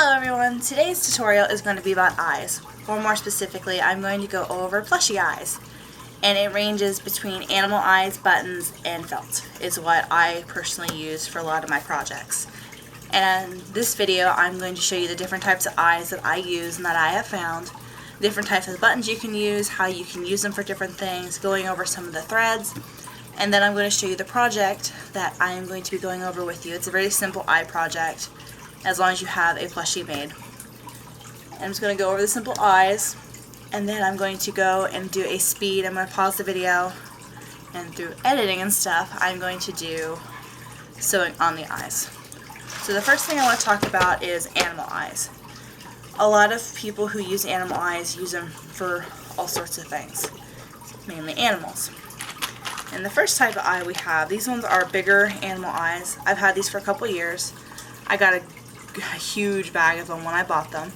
Hello everyone, today's tutorial is going to be about eyes, or more specifically I'm going to go over plushy eyes, and it ranges between animal eyes, buttons, and felt is what I personally use for a lot of my projects. And in this video I'm going to show you the different types of eyes that I use and that I have found, different types of buttons you can use, how you can use them for different things, going over some of the threads, and then I'm going to show you the project that I am going to be going over with you. It's a very simple eye project, as long as you have a plushie made. I'm just going to go over the simple eyes, and then I'm going to go and do a speed. I'm going to pause the video, and through editing and stuff, I'm going to do sewing on the eyes. So the first thing I want to talk about is animal eyes. A lot of people who use animal eyes use them for all sorts of things, mainly animals. And the first type of eye we have, these ones are bigger animal eyes. I've had these for a couple years. I got a huge bag of them when I bought them,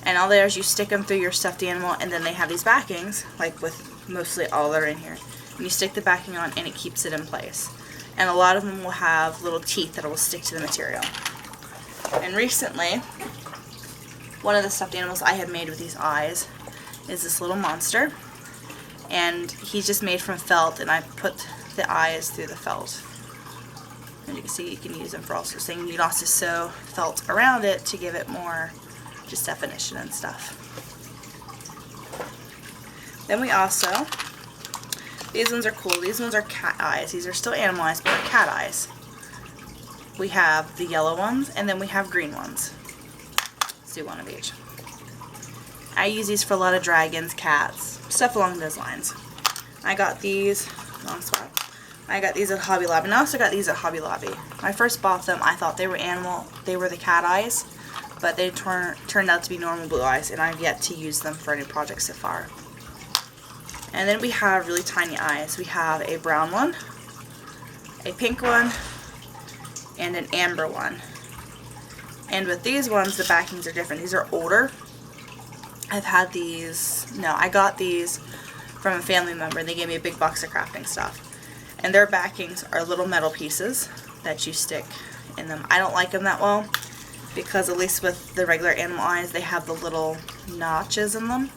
and all there is you stick them through your stuffed animal, and then they have these backings, like with mostly all that are in here, and you stick the backing on and it keeps it in place. And a lot of them will have little teeth that will stick to the material. And recently, one of the stuffed animals I had made with these eyes is this little monster, and he's just made from felt, and I put the eyes through the felt. And you can see you can use them for all sorts of things. You can also sew felt around it to give it more just definition and stuff. Then we also, these ones are cool. These ones are cat eyes. These are still animal eyes, but they're cat eyes. We have the yellow ones, and then we have green ones. Let's do one of each. I use these for a lot of dragons, cats, stuff along those lines. I got these, wrong spot. I got these at Hobby Lobby, and I also got these at Hobby Lobby. When I first bought them, I thought they were the cat eyes, but they turned out to be normal blue eyes, and I've yet to use them for any projects so far. And then we have really tiny eyes. We have a brown one, a pink one, and an amber one. And with these ones, the backings are different. These are older. I've had these, I got these from a family member. They gave me a big box of crafting stuff. And their backings are little metal pieces that you stick in them. I don't like them that well because, at least with the regular animal eyes, they have the little notches in them.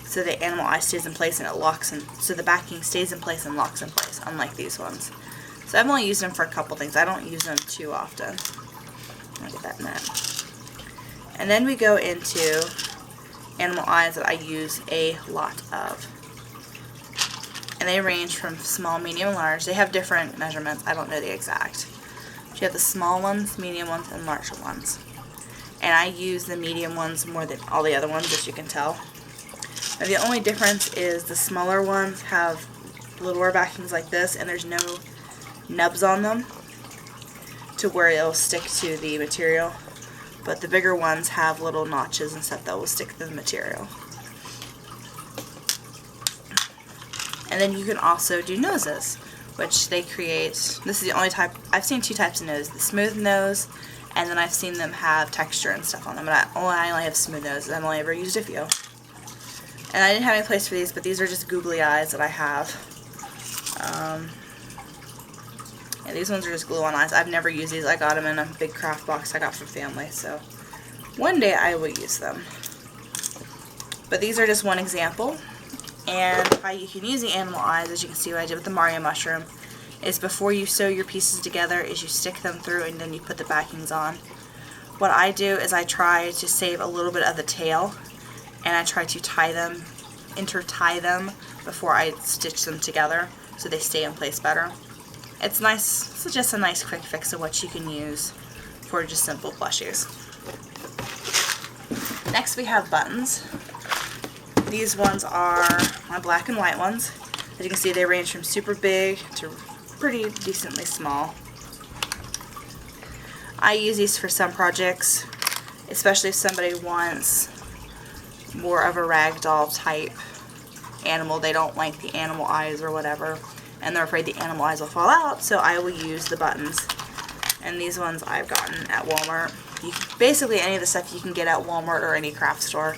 So the animal eye stays in place and it locks in. So the backing stays in place and locks in place, unlike these ones. So I've only used them for a couple things. I don't use them too often. I'll get that in that. And then we go into animal eyes that I use a lot of. And they range from small, medium, and large. They have different measurements. I don't know the exact. But you have the small ones, medium ones, and larger ones. And I use the medium ones more than all the other ones, as you can tell. Now, the only difference is the smaller ones have littler backings like this, and there's no nubs on them to where it'll stick to the material. But the bigger ones have little notches and stuff that will stick to the material. And then you can also do noses, which they create. This is the only type, I've seen two types of nose, the smooth nose, and then I've seen them have texture and stuff on them, but I only have smooth noses. I've only ever used a few. And I didn't have any place for these, but these are just googly eyes that I have. And these ones are just glue-on eyes. I've never used these. I got them in a big craft box I got from family, so one day I will use them. But these are just one example. And how you can use the animal eyes, as you can see what I did with the Mario mushroom, is before you sew your pieces together is you stick them through and then you put the backings on. What I do is I try to save a little bit of the tail, and I try to intertie them before I stitch them together so they stay in place better. It's nice, it's just a nice quick fix of what you can use for just simple plushies. Next we have buttons. These ones are my black and white ones. As you can see, they range from super big to pretty decently small. I use these for some projects, especially if somebody wants more of a ragdoll type animal. They don't like the animal eyes or whatever, and they're afraid the animal eyes will fall out, so I will use the buttons. And these ones I've gotten at Walmart. Basically any of the stuff you can get at Walmart or any craft store.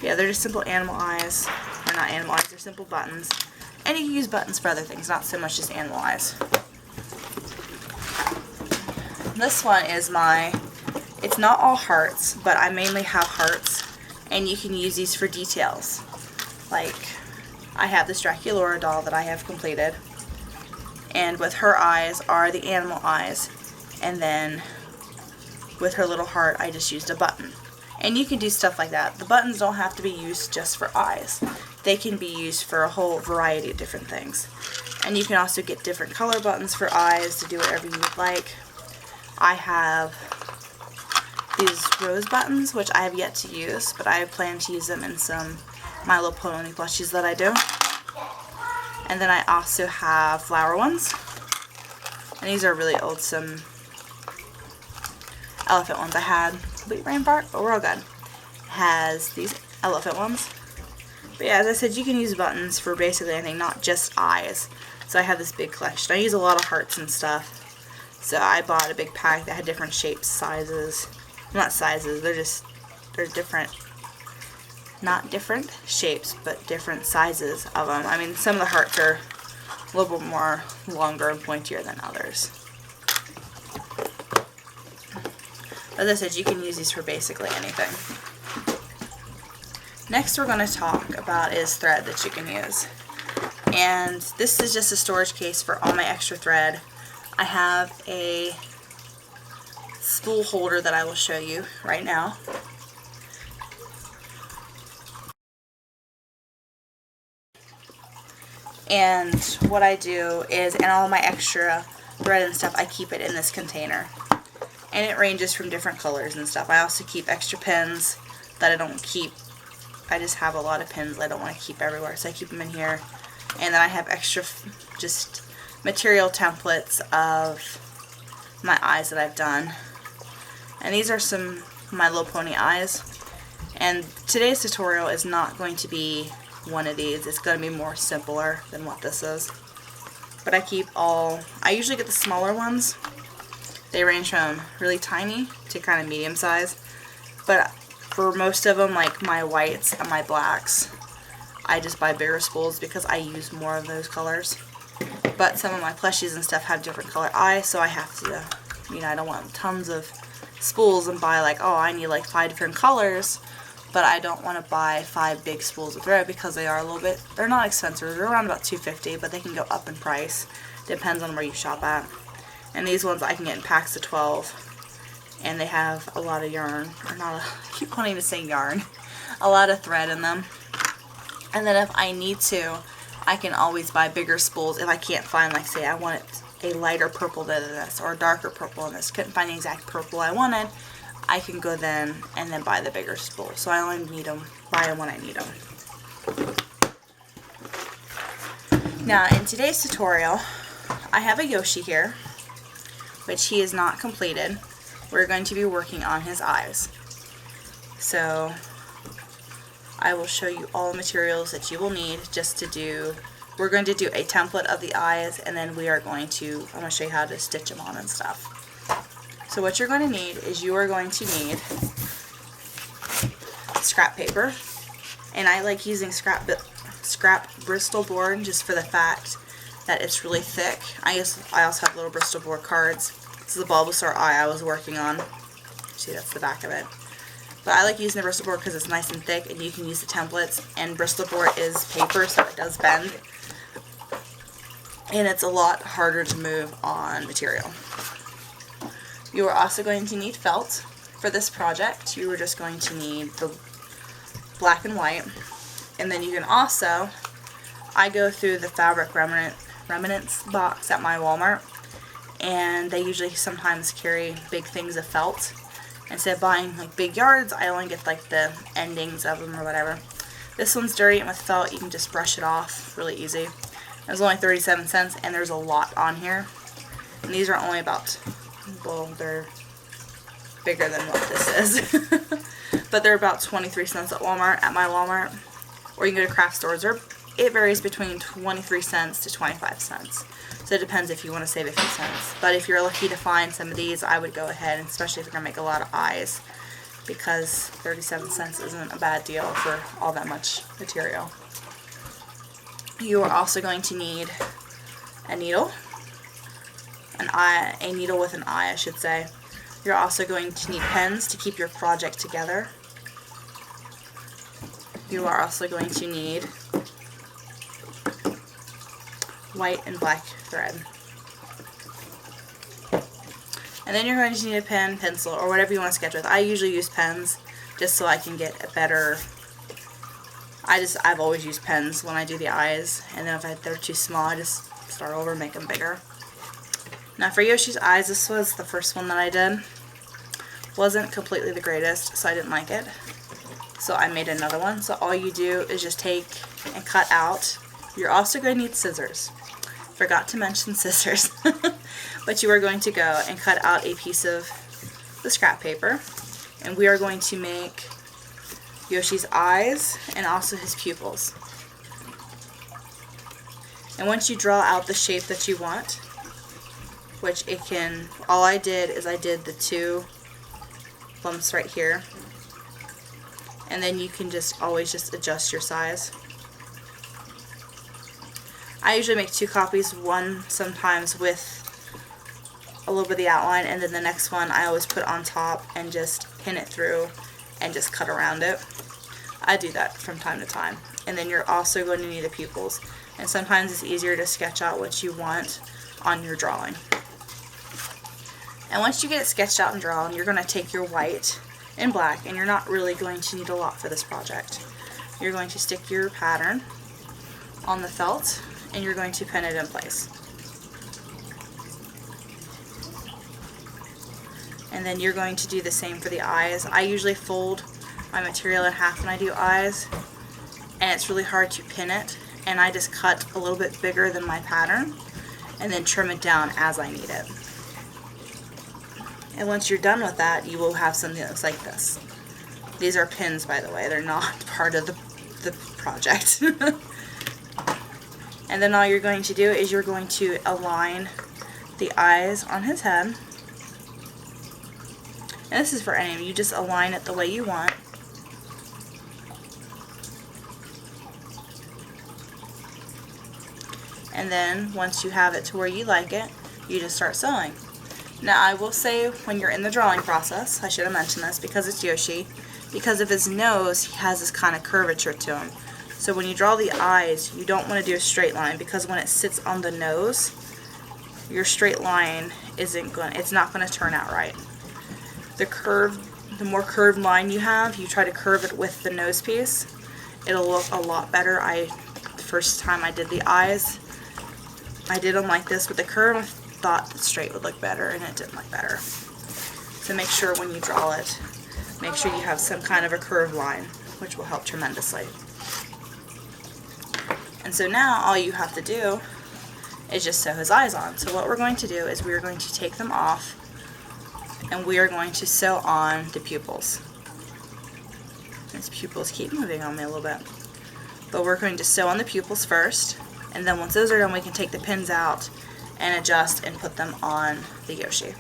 Yeah, they're just simple animal eyes, or not animal eyes, they're simple buttons. And you can use buttons for other things, not so much just animal eyes. This one is my It's not all hearts, but I mainly have hearts, and you can use these for details. Like, I have this Draculaura doll that I have completed, and with her eyes are the animal eyes, and then with her little heart I just used a button. And you can do stuff like that. The buttons don't have to be used just for eyes. They can be used for a whole variety of different things. And you can also get different color buttons for eyes to do whatever you would like. I have these rose buttons, which I have yet to use, but I plan to use them in some My Little Pony plushies that I do. And then I also have flower ones. And these are really old, some elephant ones I had. Complete brain fart, but we're all good. Has these elephant ones. But yeah, as I said, you can use buttons for basically anything, not just eyes. So I have this big collection. I use a lot of hearts and stuff. So I bought a big pack that had different shapes, sizes. Not sizes, they're different. Not different shapes, but different sizes of them. I mean, some of the hearts are a little bit more longer and pointier than others. As I said, you can use these for basically anything. Next we're going to talk about is thread that you can use. And this is just a storage case for all my extra thread. I have a spool holder that I will show you right now. And what I do is, and all my extra thread and stuff, I keep it in this container. And it ranges from different colors and stuff. I also keep extra pins that I don't keep. I just have a lot of pins that I don't want to keep everywhere, so I keep them in here. And then I have extra just material templates of my eyes that I've done. And these are some My Little Pony eyes. And today's tutorial is not going to be one of these. It's going to be more simpler than what this is. But I usually get the smaller ones. They range from really tiny to kind of medium size. But for most of them, like my whites and my blacks, I just buy bigger spools because I use more of those colors. But some of my plushies and stuff have different color eyes, so I have to, I don't want tons of spools and buy like, oh, I need like 5 different colors. But I don't want to buy 5 big spools of thread because they are a little bit, they're not expensive. They're around about $2.50, but they can go up in price. Depends on where you shop at. And these ones I can get in packs of 12. And they have a lot of yarn, or not, I keep wanting to say yarn, a lot of thread in them. And then if I need to, I can always buy bigger spools if I can't find, like say I want a lighter purple than this, or a darker purple than this. Couldn't find the exact purple I wanted. I can go then and then buy the bigger spool. So I only need them, buy them when I need them. Now in today's tutorial, I have a Yoshi here, which he is not completed. We're going to be working on his eyes. So I will show you all the materials that you will need just to do. We're going to do a template of the eyes, and then we are going to, I'm going to show you how to stitch them on and stuff. So what you're going to need is you are going to need scrap paper, and I like using scrap Bristol board just for the fact that it's really thick. I also have little Bristol board cards. This is the Bulbasaur eye I was working on. See, that's the back of it. But I like using the Bristol board because it's nice and thick, and you can use the templates. And Bristol board is paper, so it does bend, and it's a lot harder to move on material. You are also going to need felt for this project. You are just going to need the black and white. And then you can also, I go through the fabric remnants box at my Walmart, and they usually sometimes carry big things of felt. Instead of buying like big yards, I only get like the endings of them or whatever. This one's dirty, and with felt you can just brush it off really easy. It was only 37 cents, and there's a lot on here. And these are only about, well, they're bigger than what this is. But they're about 23 cents at Walmart, at my Walmart. Or you can go to craft stores. It varies between 23 cents to 25 cents. So it depends if you want to save a few cents. But if you're lucky to find some of these, I would go ahead, especially if you're going to make a lot of eyes, because 37 cents isn't a bad deal for all that much material. You are also going to need a needle. A needle with an eye, I should say. You're also going to need pens to keep your project together. You are also going to need white and black thread. And then you're going to need a pen, pencil, or whatever you want to sketch with. I usually use pens just so I can get a better... I've always used pens when I do the eyes, and then if they're too small, I just start over and make them bigger. Now for Yoshi's eyes, this was the first one that I did. Wasn't completely the greatest, so I didn't like it. So I made another one. So all you do is just take and cut out. You're also going to need scissors. Forgot to mention scissors. But you are going to go and cut out a piece of the scrap paper, and we are going to make Yoshi's eyes and also his pupils. And once you draw out the shape that you want, which it can, all I did is I did the 2 bumps right here, and then you can just always just adjust your size. I usually make 2 copies, one sometimes with a little bit of the outline, and then the next one I always put on top and just pin it through and just cut around it. I do that from time to time. And then you're also going to need the pupils, and sometimes it's easier to sketch out what you want on your drawing. And once you get it sketched out and drawn, you're going to take your white and black, and you're not really going to need a lot for this project. You're going to stick your pattern on the felt, and you're going to pin it in place. And then you're going to do the same for the eyes. I usually fold my material in half when I do eyes, and it's really hard to pin it, and I just cut a little bit bigger than my pattern and then trim it down as I need it. And once you're done with that, you will have something that looks like this. These are pins, by the way. They're not part of the project. And then all you're going to do is you're going to align the eyes on his head. And this is for any of you. Just align it the way you want. And then once you have it to where you like it, you just start sewing. Now I will say, when you're in the drawing process, I should have mentioned this because it's Yoshi, because of his nose, he has this kind of curvature to him. So when you draw the eyes, you don't want to do a straight line, because when it sits on the nose, your straight line it's not going to turn out right. The more curved line you have, you try to curve it with the nose piece. It'll look a lot better. The first time I did the eyes, I did them like this with the curve. I thought the straight would look better, and it didn't look better. So make sure when you draw it, make sure you have some kind of a curved line, which will help tremendously. And so now all you have to do is just sew his eyes on. So what we're going to do is we are going to take them off, and we are going to sew on the pupils. His pupils keep moving on me a little bit. But we're going to sew on the pupils first, and then once those are done, we can take the pins out and adjust and put them on the Yoshi.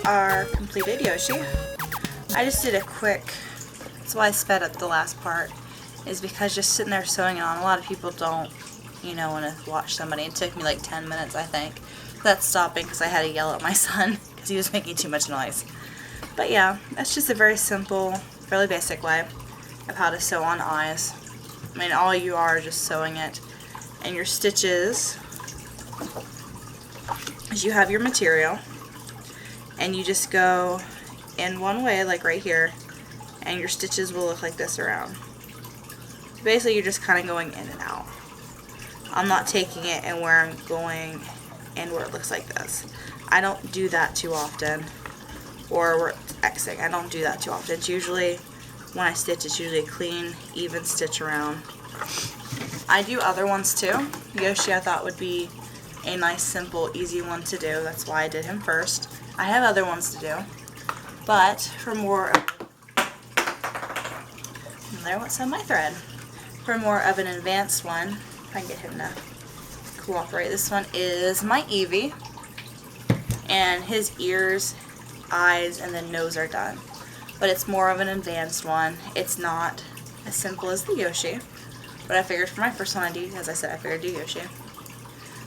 our completed Yoshi. I just did a quick, that's why I sped up the last part, is because just sitting there sewing it on, a lot of people don't, you know, want to watch somebody. It took me like 10 minutes, I think. That's stopping because I had to yell at my son because he was making too much noise. But yeah, that's just a very simple, fairly basic way of how to sew on eyes. I mean, all you are just sewing it. And your stitches, is you have your material, and you just go in one way, like right here, and your stitches will look like this around. Basically, you're just kind of going in and out. I'm not taking it and where I'm going and where it looks like this. I don't do that too often. Or where it's Xing. I don't do that too often. It's usually, when I stitch, it's usually a clean, even stitch around. I do other ones too. Yoshi I thought would be a nice, simple, easy one to do. That's why I did him first. I have other ones to do. But for more of, there went some of my thread. For more of an advanced one, if I can get him to cooperate, this one is my Eevee. And his ears, eyes, and then nose are done. But it's more of an advanced one. It's not as simple as the Yoshi. But I figured for my first one I do, as I said, I figured I'd do Yoshi.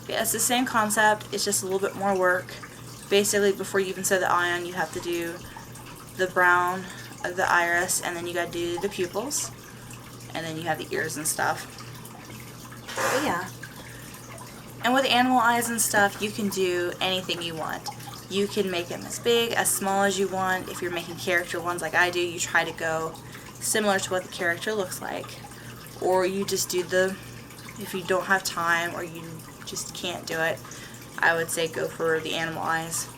But yeah, it's the same concept, it's just a little bit more work. Basically, before you even sew the eye on, you have to do the brown of the iris, and then you gotta do the pupils, and then you have the ears and stuff. But yeah. And with animal eyes and stuff, you can do anything you want. You can make them as big, as small as you want. If you're making character ones like I do, you try to go similar to what the character looks like. Or you just do the, if you don't have time or you just can't do it, I would say go for the animal eyes.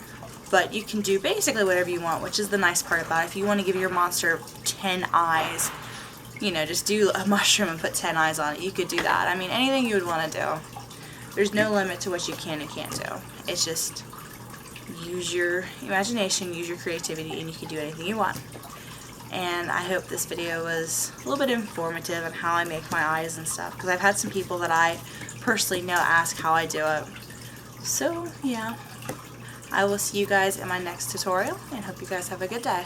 But you can do basically whatever you want, which is the nice part about it. If you want to give your monster 10 eyes, you know, just do a mushroom and put 10 eyes on it. You could do that. I mean, anything you would want to do. There's no limit to what you can and can't do. It's just use your imagination, use your creativity, and you can do anything you want. And I hope this video was a little bit informative on how I make my eyes and stuff, because I've had some people that I personally know ask how I do it. So yeah, I will see you guys in my next tutorial, and hope you guys have a good day.